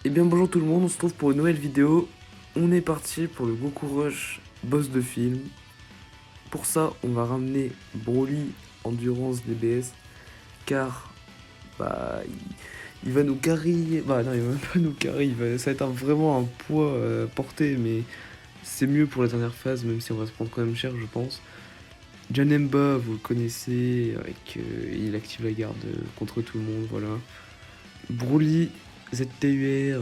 Eh bien bonjour tout le monde, on se retrouve pour une nouvelle vidéo. On est parti pour le Goku Rush boss de film. Pour ça, on va ramener Broly Endurance DBS car il va nous carry. Bah non, il va même pas nous carry, ça va être vraiment un poids porté, mais c'est mieux pour la dernière phase, même si on va se prendre quand même cher, je pense. Janemba, vous le connaissez, avec il active la garde contre tout le monde, voilà. Broly ZTUR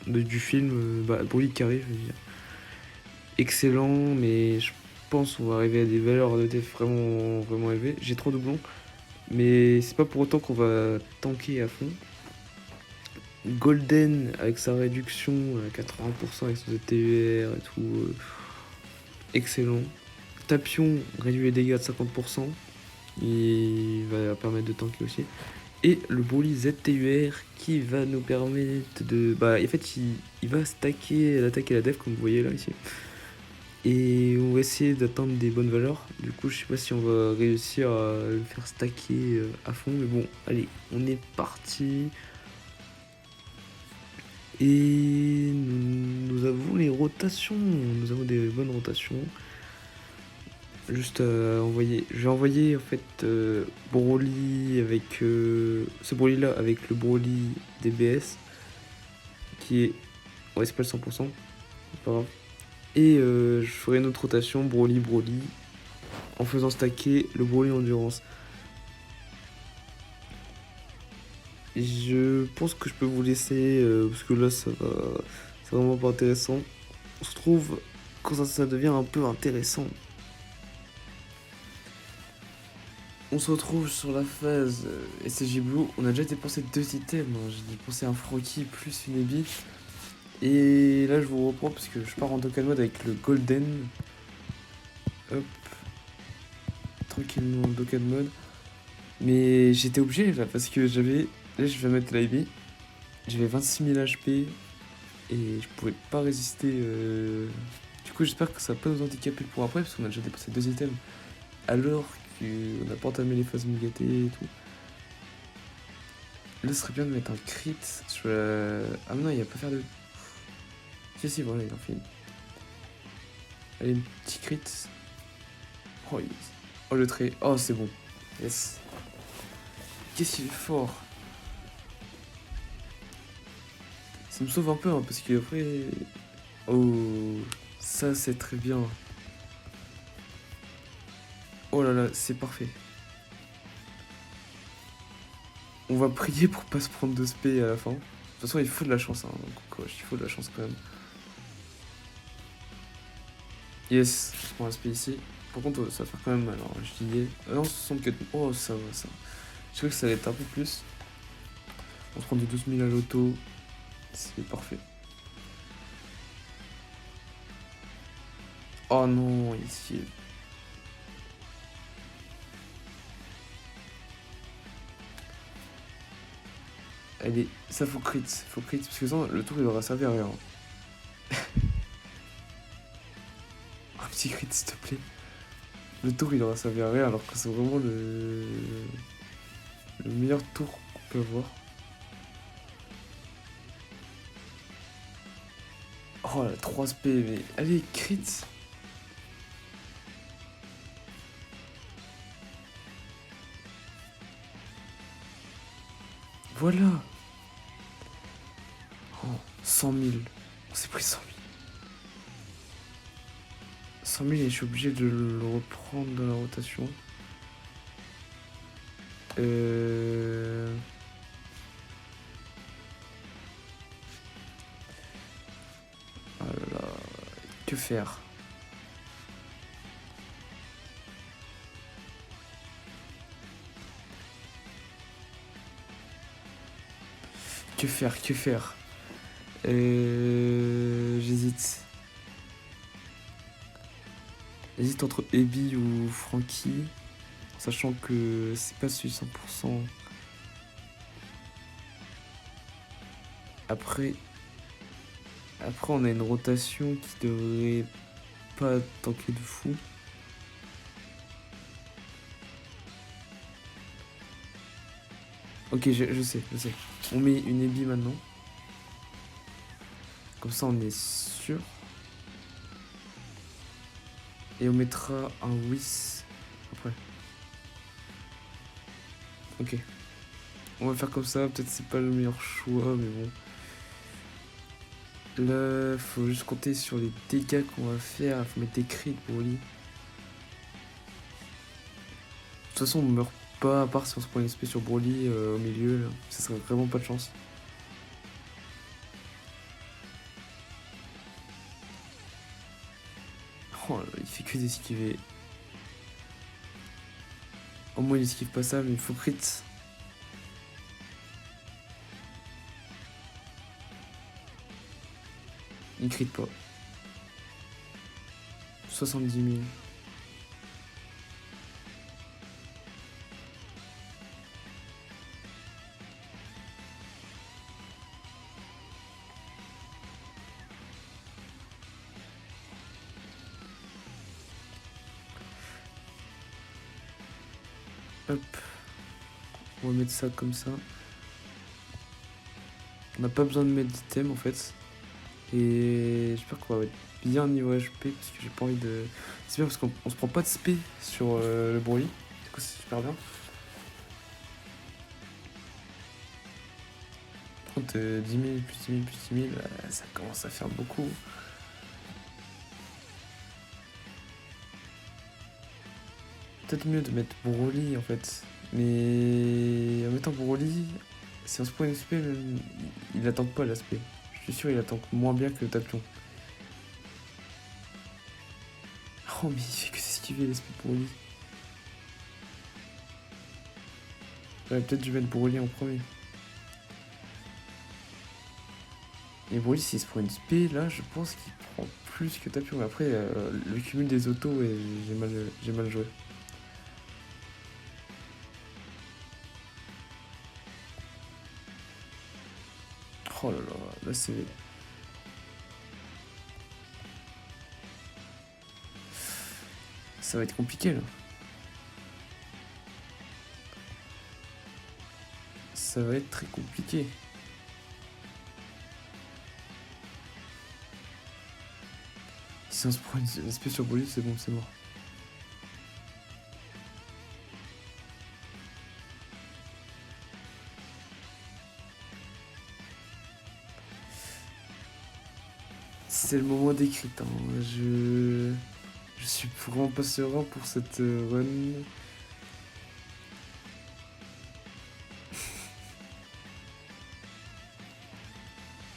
du film, Broly qui arrive, je veux dire. Excellent, mais je pense qu'on va arriver à des valeurs de def vraiment, vraiment élevées. J'ai 3 doublons, mais c'est pas pour autant qu'on va tanker à fond. Golden avec sa réduction à 80% avec son ZTUR et tout, excellent. Tapion réduit les dégâts de 50%, il va permettre de tanker aussi. Et le Broly ZTUR qui va nous permettre de... Bah en fait il va stacker l'attaque et la def comme vous voyez là ici. Et on va essayer d'atteindre des bonnes valeurs. Du coup je sais pas si on va réussir à le faire stacker à fond. Mais bon allez on est parti. Et nous avons les rotations. Nous avons des bonnes rotations. Juste envoyer. Je vais envoyer en fait Broly avec ce Broly là avec le Broly DBS qui est. Ouais, c'est pas le 100%, c'est pas grave. Et je ferai une autre rotation Broly en faisant stacker le Broly Endurance. Je pense que je peux vous laisser parce que là ça va. C'est vraiment pas intéressant. On se trouve quand ça devient un peu intéressant. On se retrouve sur la phase SCJ Blue. On a déjà dépensé 2 items. Hein. J'ai dépensé un Froki plus une Ebi. Et là, je vous reprends parce que je pars en Dokkan Mode avec le Golden. Hop. Tranquillement en Dokkan Mode. Mais j'étais obligé là parce que j'avais. Là, je vais mettre la Ebi. J'avais 26 000 HP. Et je pouvais pas résister. Du coup, j'espère que ça va pas nous handicaper pour après parce qu'on a déjà dépensé 2 items. Alors qu'on n'a pas entamé les phases Mugaté et tout. Là, ce serait bien de mettre un crit sur la... Ah non, il va pas faire de... Si, voilà, il en fait une. Allez, un petit crit. Oh, oh le trait. Oh, c'est bon. Yes. Qu'est-ce qu'il est fort. Ça me sauve un peu, hein, parce qu'après... Oh, ça, c'est très bien. Oh là là, c'est parfait. On va prier pour pas se prendre de spé à la fin. De toute façon, il faut de la chance, hein, donc, il faut de la chance quand même. Yes, je prends un spé ici. Par contre, ça va faire quand même mal. Alors, je disais... non, 64... Oh, ça va, ça. Je crois que ça va être un peu plus. On se prend du 12 000 à l'auto. C'est parfait. Oh non, ici. Allez, ça faut crit, parce que ça, le tour il aura servi à rien. Un petit crit s'il te plaît. Le tour il aura servi à rien alors que c'est vraiment le meilleur tour qu'on peut avoir. Oh la 3 SP, mais allez, crit. Voilà. Oh, 100 000. On s'est pris 100 000. 100 000 et je suis obligé de le reprendre dans la rotation. Oh là là. Que faire? Que faire? Que faire? J'hésite. J'hésite entre Ebi ou Frankie. Sachant que c'est pas celui 100%. Après, on a une rotation qui devrait pas tanker de fou. Ok, je sais, je sais. On met une Ebi maintenant. Comme ça, on est sûr. Et on mettra un Whis après. Ok. On va faire comme ça. Peut-être c'est pas le meilleur choix, mais bon. Là, faut juste compter sur les dégâts qu'on va faire. Faut mettre des crits pour lui. De toute façon, on meurt pas, à part si on se prend une SP sur Broly au milieu. Là. Ça serait vraiment pas de chance. Oh là là, il fait que d'esquiver. Au moins, il esquive pas ça, mais il faut crit. Il crit pas. 70 000. Hop. On va mettre ça comme ça. On n'a pas besoin de mettre d'item en fait. Et j'espère qu'on va être bien niveau HP parce que j'ai pas envie de. C'est bien parce qu'on se prend pas de SP sur le bruit. Du coup, c'est super bien. Par contre, 10 000, plus 10 000, plus 10 000, ça commence à faire beaucoup. Peut-être mieux de mettre Broly en fait. Mais en mettant Broly, si on se prend une SP, même, il attend pas l'aspect. Je suis sûr il attend moins bien que le Tapion. Oh mais il fait que s'esquiver l'aspect Broly. J'aurais peut-être dû mettre Broly en premier. Et Broly s'il se prend une SP, là je pense qu'il prend plus que Tapion. Mais après le cumul des autos, et j'ai mal joué. Oh là là, là c'est... Ça va être compliqué là. Ça va être très compliqué. Si on se prend une SP sur Broly, c'est bon, c'est mort. C'est le moment d'écrit. Hein. Je suis vraiment pas serein pour cette run.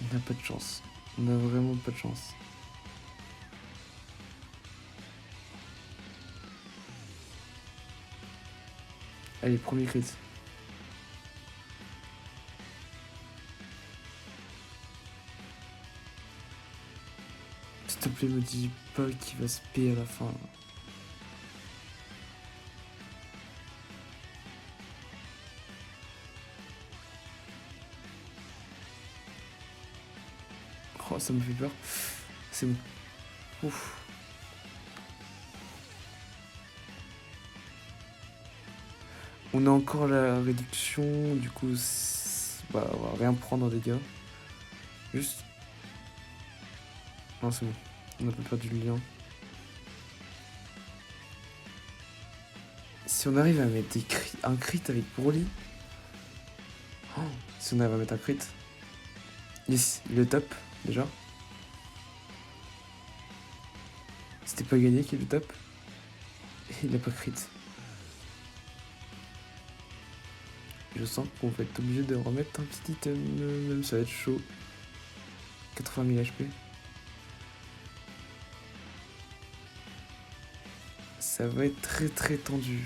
On n'a pas de chance. On a vraiment pas de chance. Allez, premier crit. S'il te plaît, me dis pas qu'il va se payer à la fin. Oh, ça me fait peur. C'est bon. Ouf. On a encore la réduction, du coup, bah, on va rien prendre en dégâts. Juste. Non, c'est bon. On n'a pas perdu le lien. Si on arrive à mettre un crit avec Broly. Oh, si on arrive à mettre un crit. Yes, il est top, déjà. C'était pas gagné qu'il le top. Et il a pas crit. Je sens qu'on va être obligé de remettre un petit item, même ça va être chaud. 80 000 HP. Ça va être très très tendu.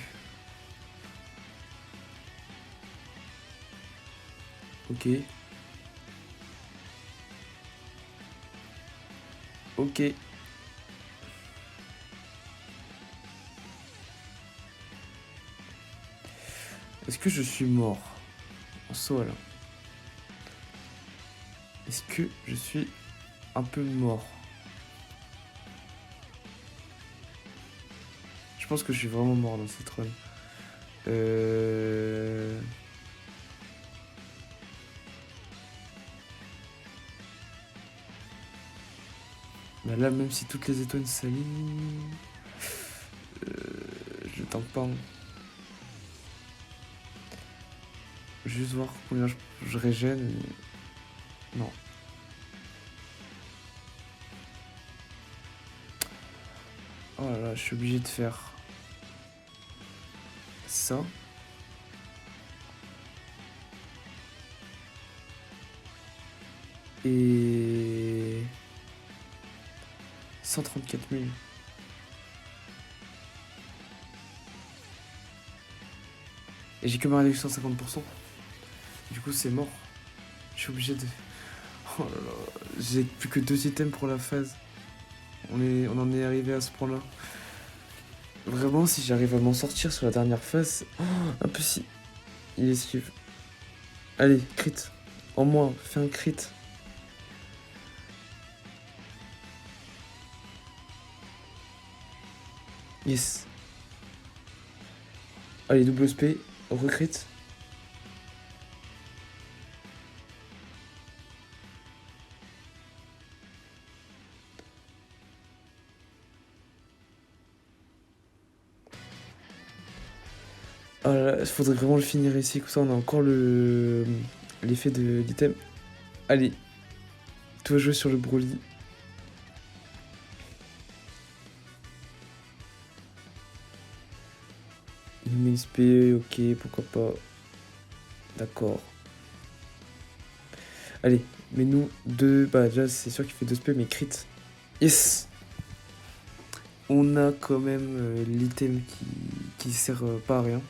Ok. Ok. Est-ce que je suis mort en saut là? Est-ce que je suis un peu mort? Je pense que je suis vraiment mort dans cette run. Bah là, même si toutes les étoiles s'alignent, je le tank pas. Hein. Juste voir combien je régène. Non. Oh là là, je suis obligé de faire ça. Et 134 000. Et j'ai que ma réduction à 50%. Du coup, c'est mort. Je suis obligé de... Oh là là, j'ai plus que 2 items pour la phase. On en est arrivé à ce point-là. Vraiment, si j'arrive à m'en sortir sur la dernière phase... Oh, un peu si... Il esquive. Allez, crit. En moins, fais un crit. Yes. Allez, double SP. Recrit. Ah là là, il faudrait vraiment le finir ici, comme ça on a encore l'effet de l'item. Allez, tu vas jouer sur le Broly. Il met SP, ok, pourquoi pas. D'accord. Allez, mets-nous 2. Bah déjà c'est sûr qu'il fait 2 SP, mais crit. Yes. On a quand même l'item qui sert pas à rien.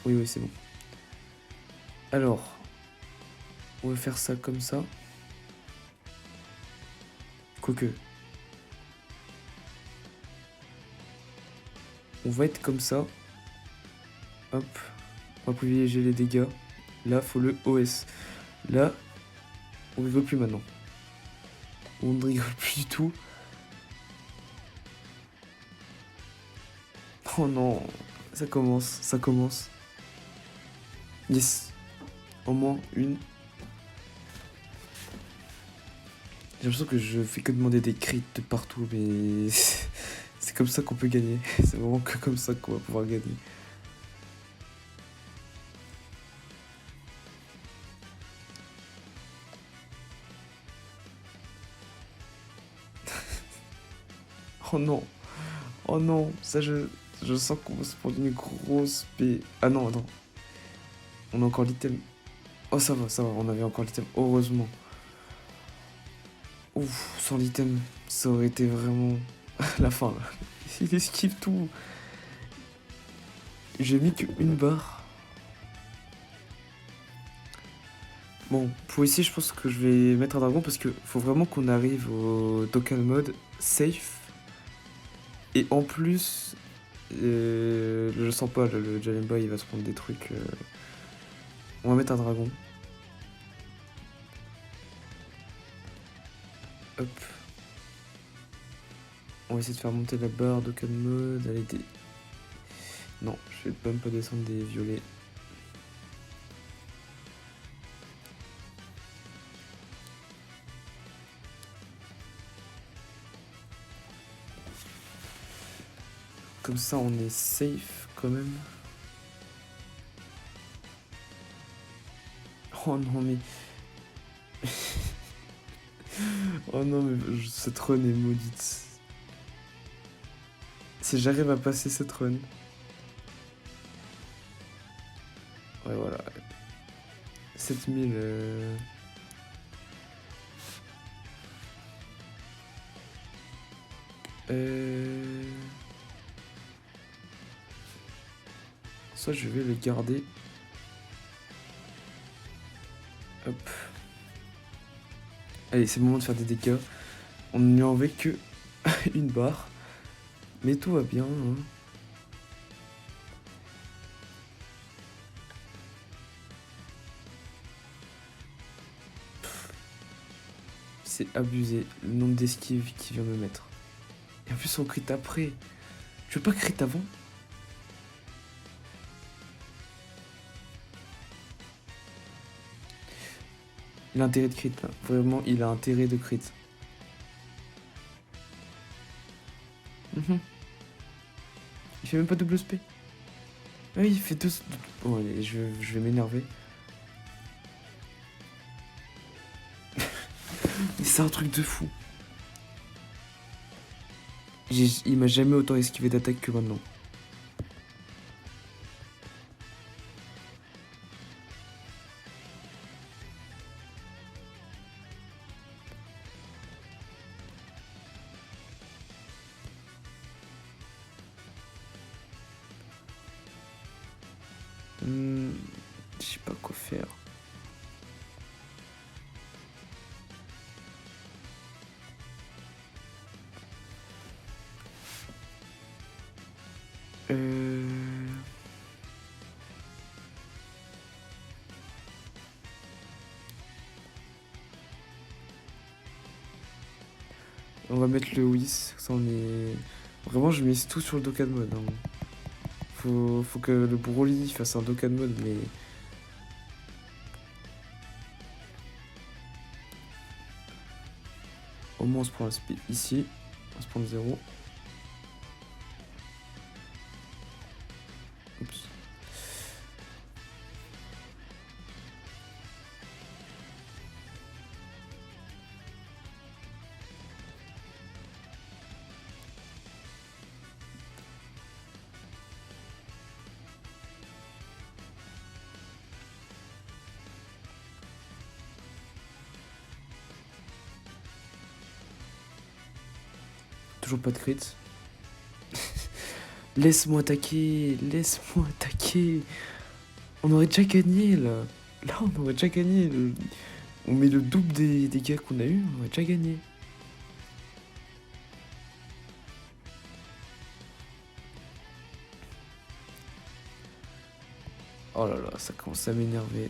Oui, oui, c'est bon. Alors, on va faire ça comme ça. Quoique. On va être comme ça. Hop. On va privilégier les dégâts. Là, faut le OS. Là, on rigole plus maintenant. On ne rigole plus du tout. Oh non, ça commence, ça commence. Yes, au moins une. J'ai l'impression que je fais que demander des crits de partout, mais c'est comme ça qu'on peut gagner. C'est vraiment que comme ça qu'on va pouvoir gagner. Oh non, oh non, ça je sens qu'on va se prendre une grosse P. Ah non, attends. On a encore l'item. Oh ça va, on avait encore l'item, heureusement. Ouf, sans l'item, ça aurait été vraiment la fin là. Il esquive tout. J'ai mis qu'une barre. Bon, pour ici, je pense que je vais mettre un dragon parce qu'il faut vraiment qu'on arrive au Dokkan mode safe. Et en plus, je sens pas, le Jalemba il va se prendre des trucs. On va mettre un dragon. Hop. On va essayer de faire monter la barre Dokkan mode. Allez, non, je vais même pas descendre des violets. Comme ça, on est safe quand même. Oh non, mais... oh non, mais cette run est maudite. Si j'arrive à passer cette run... Ouais, voilà. 7000... Ça, je vais le garder. Hop. Allez, c'est le moment de faire des dégâts. On ne lui enlève que une barre. Mais tout va bien. Hein. C'est abusé le nombre d'esquives qu'il vient de mettre. Et en plus, on crit après. Je veux pas crit avant. Il a intérêt de crit là. Vraiment, il a intérêt de crit. Mhm. Il fait même pas double spé. Ah oui, il fait deux. Bon, allez, je vais m'énerver. C'est un truc de fou. Il m'a jamais autant esquivé d'attaque que maintenant. Je sais pas quoi faire. On va mettre le Whis, ça on est... Vraiment je mise tout sur le Dokkan mode. Hein. Faut que le Broly fasse un Dokkan mode, mais... Au moins on se prend un speed ici, on se prend le 0. Oups. Toujours pas de crit. Laisse-moi attaquer, laisse-moi attaquer. On aurait déjà gagné là. Là on aurait déjà gagné. On met le double des dégâts qu'on a eu, on aurait déjà gagné. Oh là là, ça commence à m'énerver.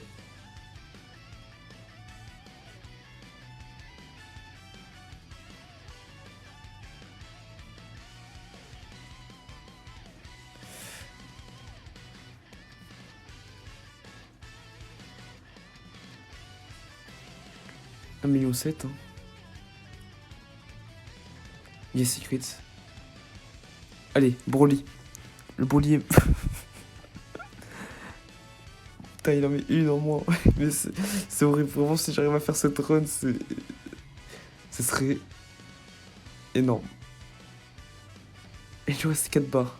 $1,7 million, hein. Yes, secret. Allez, Broly. Le Broly est... Putain, il en met une en moins. Mais c'est horrible. Vraiment, si j'arrive à faire cette run, ce serait énorme. Et il lui reste 4 barres.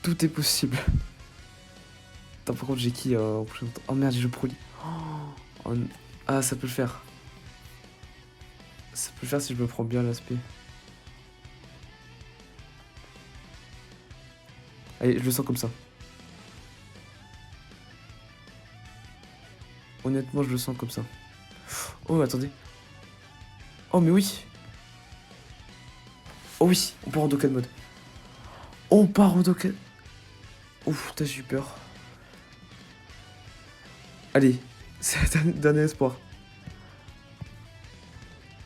Tout est possible. Attends, par contre, j'ai qui en prochain temps? Oh merde, j'ai le Broly. Oh, ah, ça peut le faire. Ça peut le faire si je me prends bien l'aspect. Allez, je le sens comme ça. Honnêtement, je le sens comme ça. Oh, attendez. Oh, mais oui. Oh oui, on part en Dokkan mode. On part en Dokkan. Ouf, t'as eu peur. Allez, c'est le dernier espoir.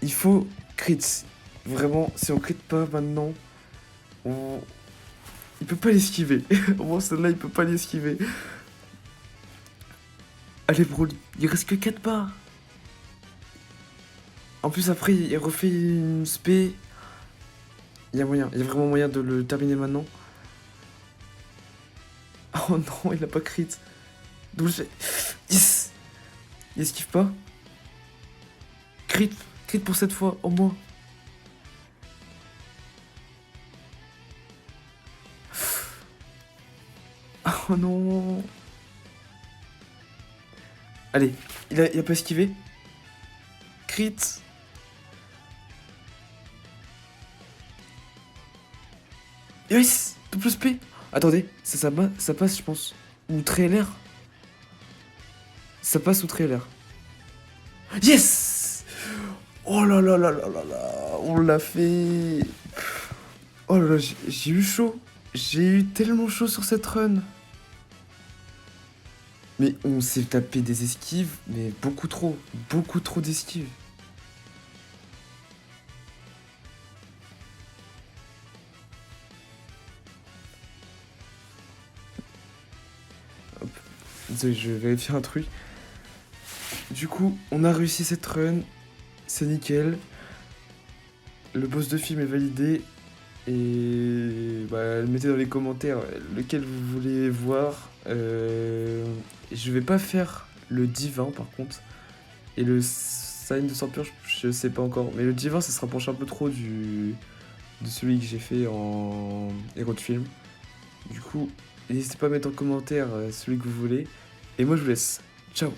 Il faut crit. Vraiment, si on crit pas maintenant, il peut pas l'esquiver. Au moins, celle-là, il peut pas l'esquiver. Allez, Broly, il reste que 4 barres. En plus, après, il refait une spé. Il y a moyen, il y a vraiment moyen de le terminer maintenant. Oh non, il a pas crit. Double fait. Yes. Il esquive pas. Crit. Crit pour cette fois, au moins. Oh non. Allez, il a pas esquivé. Crit. Yes. Double spé. Attendez, ça passe, je pense. Ou très LR. Ça passe ou très LR. Yes. Oh là là là là là là. On l'a fait. Oh là là, j'ai eu chaud. J'ai eu tellement chaud sur cette run. Mais on s'est tapé des esquives, mais beaucoup trop d'esquives. Désolé, je vais vérifier un truc. Du coup, on a réussi cette run. C'est nickel. Le boss de film est validé. Et bah, mettez dans les commentaires lequel vous voulez voir. Je vais pas faire le divin par contre. Et le sign de Saint-Pur, je sais pas encore. Mais le divin, ça se rapproche un peu trop de celui que j'ai fait en héros de film. Du coup, n'hésitez pas à mettre en commentaire celui que vous voulez. Et moi, je vous laisse. Ciao!